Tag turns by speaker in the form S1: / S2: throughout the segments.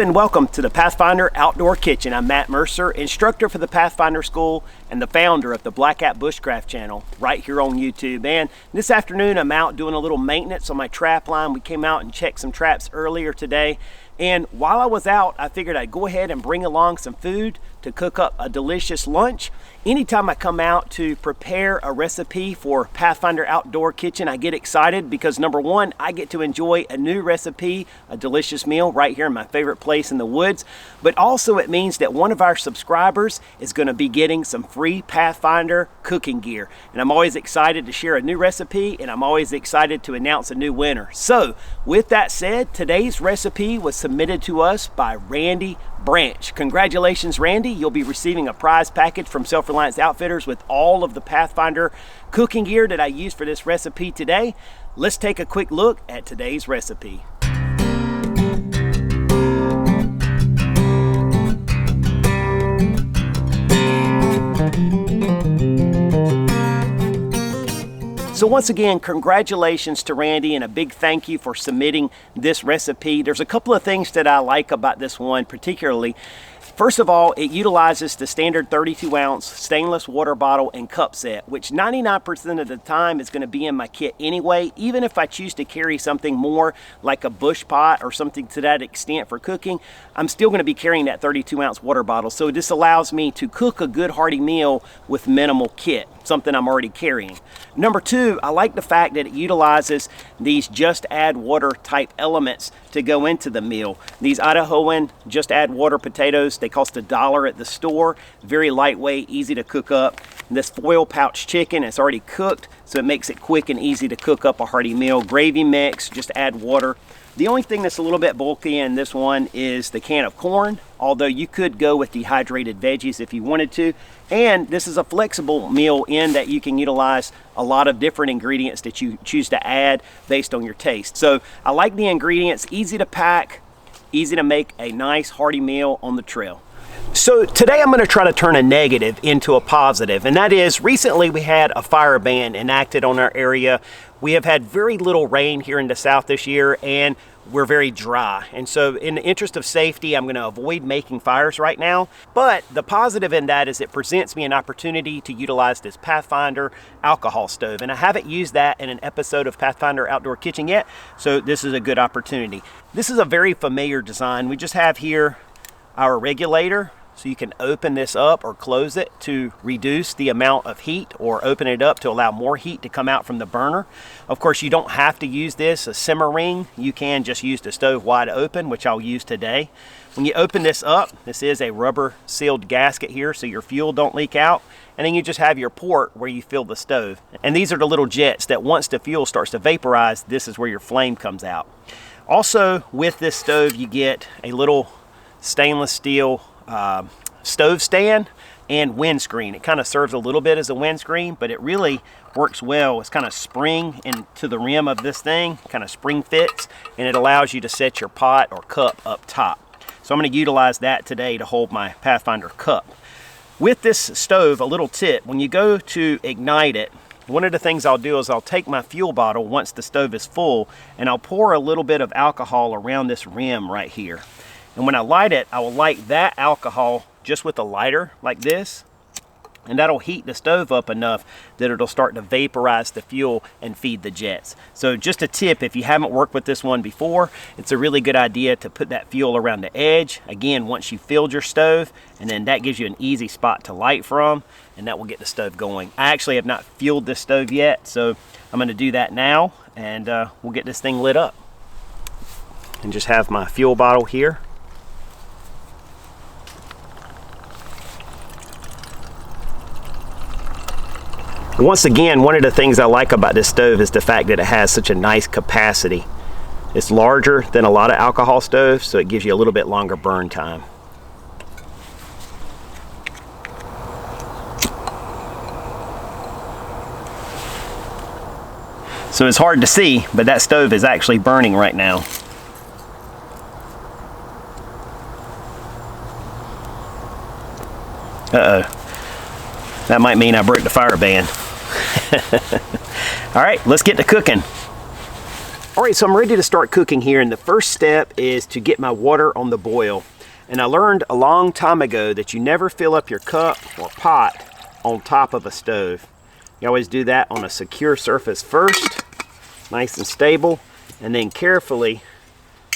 S1: and welcome to the Pathfinder Outdoor Kitchen. I'm Matt Mercer, instructor for the Pathfinder School and the founder of the Black Hat Bushcraft channel right here on YouTube. And this afternoon I'm out doing a little maintenance on my trap line. We came out and checked some traps earlier today. And while I was out, I figured I'd go ahead and bring along some food to cook up a delicious lunch. Anytime I come out to prepare a recipe for Pathfinder Outdoor Kitchen, I get excited because number one, I get to enjoy a new recipe, a delicious meal right here in my favorite place in the woods. But also it means that one of our subscribers is going to be getting some free Pathfinder cooking gear. And I'm always excited to share a new recipe, and I'm always excited to announce a new winner. So with that said, today's recipe was submitted to us by Randy Branch. Congratulations, Randy. You'll be receiving a prize package from Self-Reliance Outfitters with all of the Pathfinder cooking gear that I used for this recipe today. Let's take a quick look at today's recipe. So once again, congratulations to Randy and a big thank you for submitting this recipe. There's a couple of things that I like about this one particularly. First of all, it utilizes the standard 32-ounce stainless water bottle and cup set, which 99% of the time is going to be in my kit anyway. Even if I choose to carry something more like a bush pot or something to that extent for cooking, I'm still going to be carrying that 32-ounce water bottle. So this allows me to cook a good hearty meal with minimal kit, something I'm already carrying. Number two, I like the fact that it utilizes these just add water type elements to go into the meal. These Idahoan just add water potatoes, they cost $1 at the store. Very lightweight, easy to cook up. This foil pouch chicken is already cooked, so it makes it quick and easy to cook up a hearty meal. Gravy mix, just add water. The only thing that's a little bit bulky in this one is the can of corn, although you could go with dehydrated veggies if you wanted to. And this is a flexible meal in that you can utilize a lot of different ingredients that you choose to add based on your taste. So I like the ingredients, easy to pack, easy to make a nice hearty meal on the trail. So today I'm going to try to turn a negative into a positive, and that is recently we had a fire ban enacted on our area. We have had very little rain here in the south this year, and we're very dry. And so in the interest of safety, I'm going to avoid making fires right now. But the positive in that is it presents me an opportunity to utilize this Pathfinder alcohol stove. And I haven't used that in an episode of Pathfinder Outdoor Kitchen yet, so this is a good opportunity. This is a very familiar design. We just have here our regulator. So you can open this up or close it to reduce the amount of heat, or open it up to allow more heat to come out from the burner. Of course, you don't have to use this a simmer ring. You can just use the stove wide open, which I'll use today. When you open this up, this is a rubber sealed gasket here so your fuel don't leak out. And then you just have your port where you fill the stove. And these are the little jets that once the fuel starts to vaporize, this is where your flame comes out. Also with this stove, you get a little stainless steel stove stand and windscreen. It kind of serves a little bit as a windscreen, but it really works well. It's kind of spring into the rim of this thing, kind of spring fits, and it allows you to set your pot or cup up top. So I'm going to utilize that today to hold my Pathfinder cup. With this stove, a little tip, when you go to ignite it, one of the things I'll do is I'll take my fuel bottle once the stove is full, and I'll pour a little bit of alcohol around this rim right here. And when I light it, I will light that alcohol just with a lighter like this, and that'll heat the stove up enough that it'll start to vaporize the fuel and feed the jets. So just a tip, if you haven't worked with this one before, it's a really good idea to put that fuel around the edge. Again, once you filled your stove, and then that gives you an easy spot to light from, and that will get the stove going. I actually have not fueled this stove yet, so I'm going to do that now, and we'll get this thing lit up. And just have my fuel bottle here. Once again, one of the things I like about this stove is the fact that it has such a nice capacity. It's larger than a lot of alcohol stoves, so it gives you a little bit longer burn time. So it's hard to see, but that stove is actually burning right now. Uh-oh. That might mean I broke the fire ban. All right, let's get to cooking. All right, so I'm ready to start cooking here, and the first step is to get my water on the boil. And I learned a long time ago that you never fill up your cup or pot on top of a stove. You always do that on a secure surface first, nice and stable, and then carefully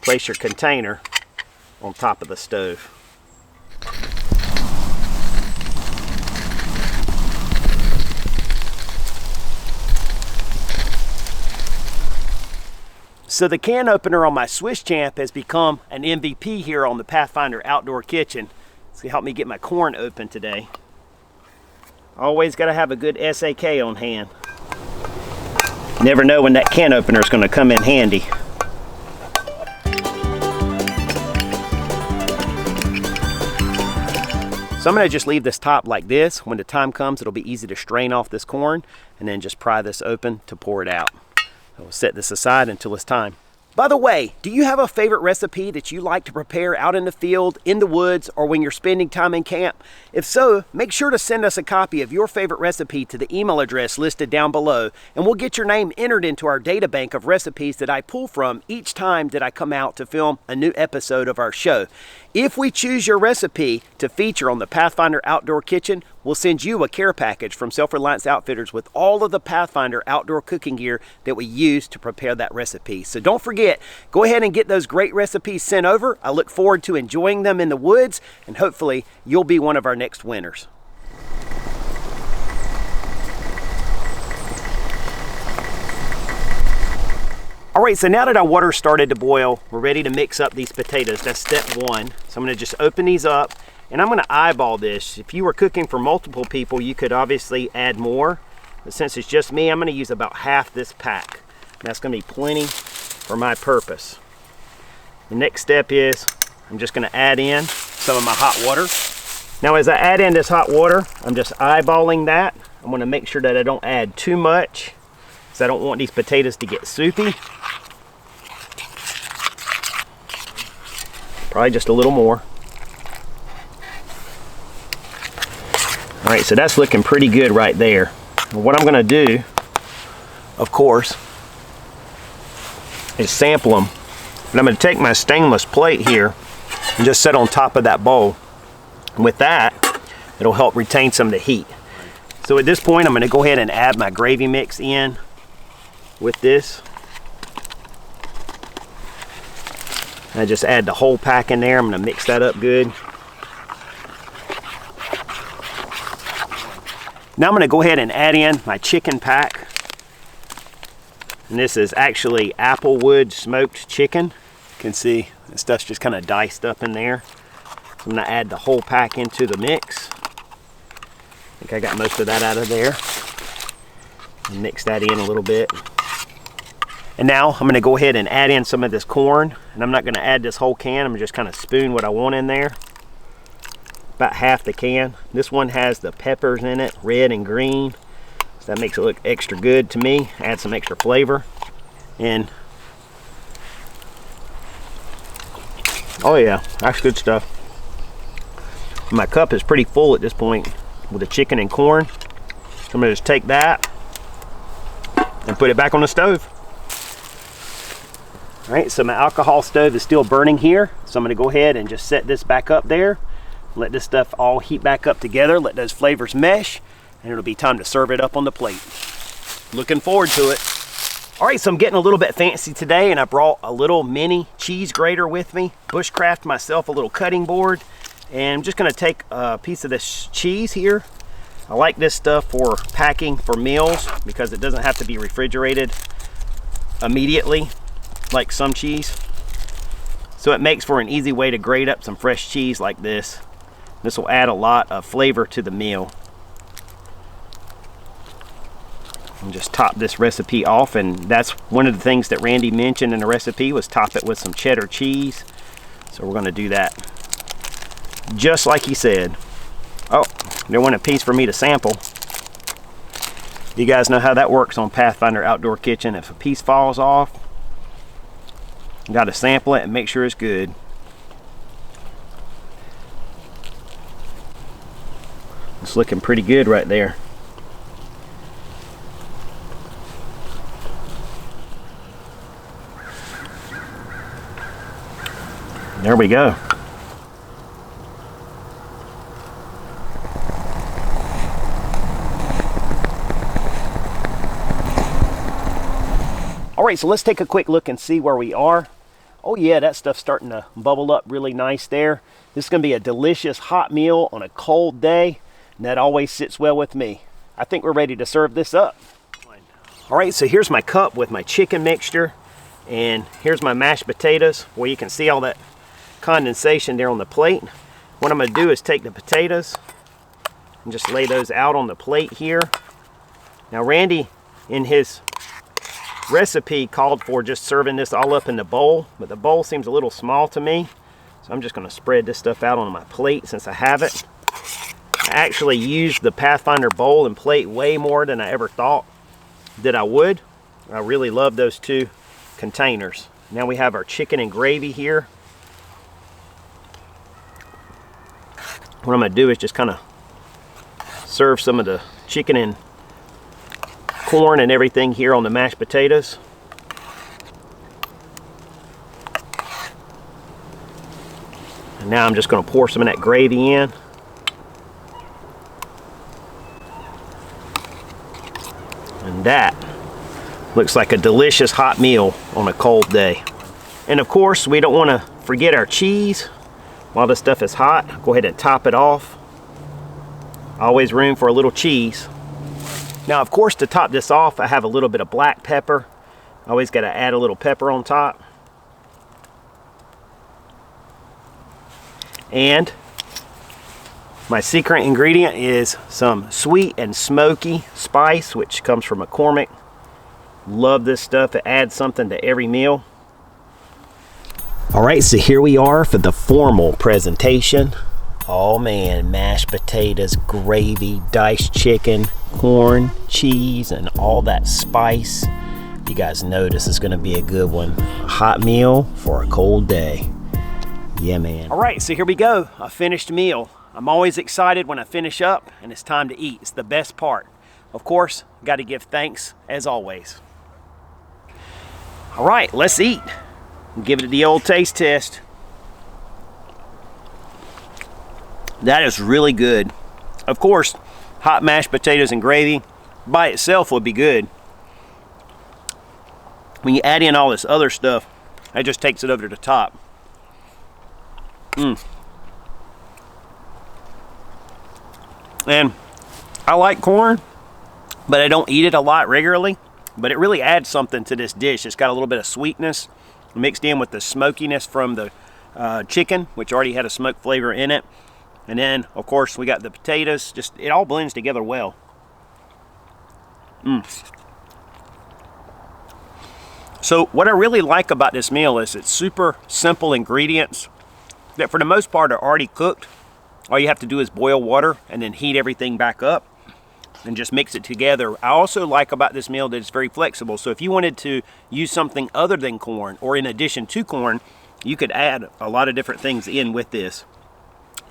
S1: place your container on top of the stove. So the can opener on my Swiss Champ has become an MVP here on the Pathfinder Outdoor Kitchen. It's gonna help me get my corn open today. Always gotta have a good SAK on hand. Never know when that can opener is gonna come in handy. So I'm gonna just leave this top like this. When the time comes, it'll be easy to strain off this corn and then just pry this open to pour it out. We'll set this aside until it's time. By the way, do you have a favorite recipe that you like to prepare out in the field, in the woods, or when you're spending time in camp? If so, make sure to send us a copy of your favorite recipe to the email address listed down below, and we'll get your name entered into our data bank of recipes that I pull from each time that I come out to film a new episode of our show. If we choose your recipe to feature on the Pathfinder Outdoor Kitchen, we'll send you a care package from Self-Reliance Outfitters with all of the Pathfinder outdoor cooking gear that we use to prepare that recipe. So don't forget, go ahead and get those great recipes sent over. I look forward to enjoying them in the woods, and hopefully you'll be one of our next winners. All right, so now that our water started to boil, we're ready to mix up these potatoes. That's step one. So I'm gonna just open these up, and I'm gonna eyeball this. If you were cooking for multiple people, you could obviously add more. But since it's just me, I'm gonna use about half this pack. That's gonna be plenty for my purpose. The next step is I'm just gonna add in some of my hot water. Now as I add in this hot water, I'm just eyeballing that. I'm gonna make sure that I don't add too much, because I don't want these potatoes to get soupy. Probably just a little more. All right, so that's looking pretty good right there. And what I'm gonna do, of course, is sample them. And I'm gonna take my stainless plate here and just set on top of that bowl. And with that, it'll help retain some of the heat. So at this point, I'm gonna go ahead and add my gravy mix in with this. I just add the whole pack in there. I'm gonna mix that up good. Now I'm gonna go ahead and add in my chicken pack. And this is actually applewood smoked chicken. You can see the stuff's just kind of diced up in there. So I'm gonna add the whole pack into the mix. I think I got most of that out of there. Mix that in a little bit. And now I'm gonna go ahead and add in some of this corn. And I'm not gonna add this whole can. I'm just kind of spoon what I want in there. About half the can. This one has the peppers in it, red and green. So that makes it look extra good to me. Add some extra flavor. And oh yeah, that's good stuff. My cup is pretty full at this point with the chicken and corn. So I'm gonna just take that and put it back on the stove. All right, so my alcohol stove is still burning here. So I'm gonna go ahead and just set this back up there. Let this stuff all heat back up together. Let those flavors mesh, and it'll be time to serve it up on the plate. Looking forward to it. All right, so I'm getting a little bit fancy today, and I brought a little mini cheese grater with me. Bushcraft myself a little cutting board, and I'm just gonna take a piece of this cheese here. I like this stuff for packing for meals because it doesn't have to be refrigerated immediately like some cheese. So it makes for an easy way to grate up some fresh cheese like this. This will add a lot of flavor to the meal. And just top this recipe off, and that's one of the things that Randy mentioned in the recipe was top it with some cheddar cheese. So we're gonna do that just like he said. Oh, there went a piece for me to sample. You guys know how that works on Pathfinder Outdoor Kitchen. If a piece falls off, you gotta sample it and make sure it's good. It's looking pretty good right there. There we go. All right, so let's take a quick look and see where we are. Oh yeah, that stuff's starting to bubble up really nice there. This is gonna be a delicious hot meal on a cold day, and that always sits well with me. I think we're ready to serve this up. All right, so here's my cup with my chicken mixture, and here's my mashed potatoes, where you can see all that condensation there on the plate. What I'm gonna do is take the potatoes and just lay those out on the plate here. Now Randy, in his recipe, called for just serving this all up in the bowl, but the bowl seems a little small to me, so I'm just going to spread this stuff out on my plate since I have it. I actually used the Pathfinder bowl and plate way more than I ever thought that I would. I really love those two containers. Now we have our chicken and gravy here. What I'm going to do is just kind of serve some of the chicken and corn and everything here on the mashed potatoes. And now I'm just going to pour some of that gravy in. And that looks like a delicious hot meal on a cold day. And of course, we don't want to forget our cheese. While this stuff is hot, go ahead and top it off. Always room for a little cheese. Now, of course, to top this off, I have a little bit of black pepper. I always got to add a little pepper on top. And my secret ingredient is some sweet and smoky spice, which comes from McCormick. Love this stuff. It adds something to every meal. All right, so here we are for the formal presentation. Oh man, mashed potatoes, gravy, diced chicken, corn, cheese, and all that spice. You guys know this is gonna be a good one. A hot meal for a cold day. Yeah, man. All right, so here we go, a finished meal. I'm always excited when I finish up and it's time to eat. It's the best part. Of course, gotta give thanks as always. All right, let's eat. Give it the old taste test. That is really good. Of course, hot mashed potatoes and gravy by itself would be good. When you add in all this other stuff, that just takes it over to the top. And I like corn, but I don't eat it a lot regularly. But it really adds something to this dish. It's got a little bit of sweetness mixed in with the smokiness from the chicken, which already had a smoke flavor in it. And then, of course, we got the potatoes. Just, it all blends together well. So what I really like about this meal is it's super simple ingredients that for the most part are already cooked. All you have to do is boil water and then heat everything back up and just mix it together. I also like about this meal that it's very flexible. So if you wanted to use something other than corn or in addition to corn, you could add a lot of different things in with this.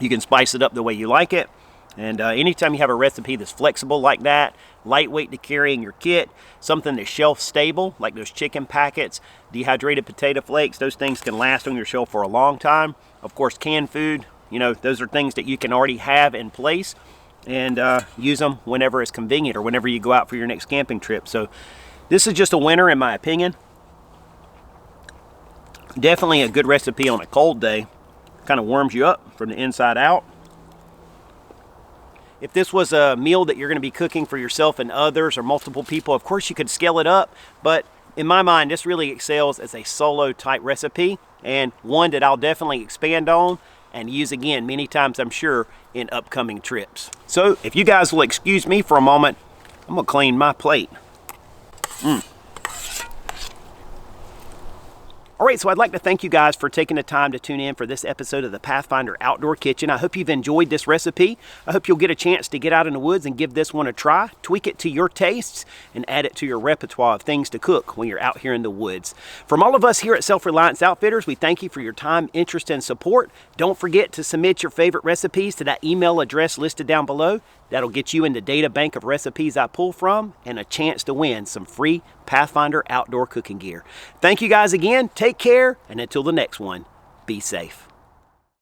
S1: You can spice it up the way you like it. And anytime you have a recipe that's flexible like that, lightweight to carry in your kit, something that's shelf stable, like those chicken packets, dehydrated potato flakes, those things can last on your shelf for a long time. Of course, canned food, you know, those are things that you can already have in place and use them whenever it's convenient or whenever you go out for your next camping trip. So this is just a winner in my opinion. Definitely a good recipe on a cold day. Kind of warms you up from the inside out. If this was a meal that you're going to be cooking for yourself and others or multiple people, of course you could scale it up, but in my mind this really excels as a solo type recipe and one that I'll definitely expand on and use again many times, I'm sure, in upcoming trips. So if you guys will excuse me for a moment, I'm gonna clean my plate. All right, so I'd like to thank you guys for taking the time to tune in for this episode of the Pathfinder Outdoor Kitchen. I hope you've enjoyed this recipe. I hope you'll get a chance to get out in the woods and give this one a try, tweak it to your tastes, and add it to your repertoire of things to cook when you're out here in the woods. From all of us here at Self-Reliance Outfitters, we thank you for your time, interest, and support. Don't forget to submit your favorite recipes to that email address listed down below. That'll get you in the data bank of recipes I pull from and a chance to win some free Pathfinder outdoor cooking gear. Thank you guys again. Take care, and until the next one, be safe.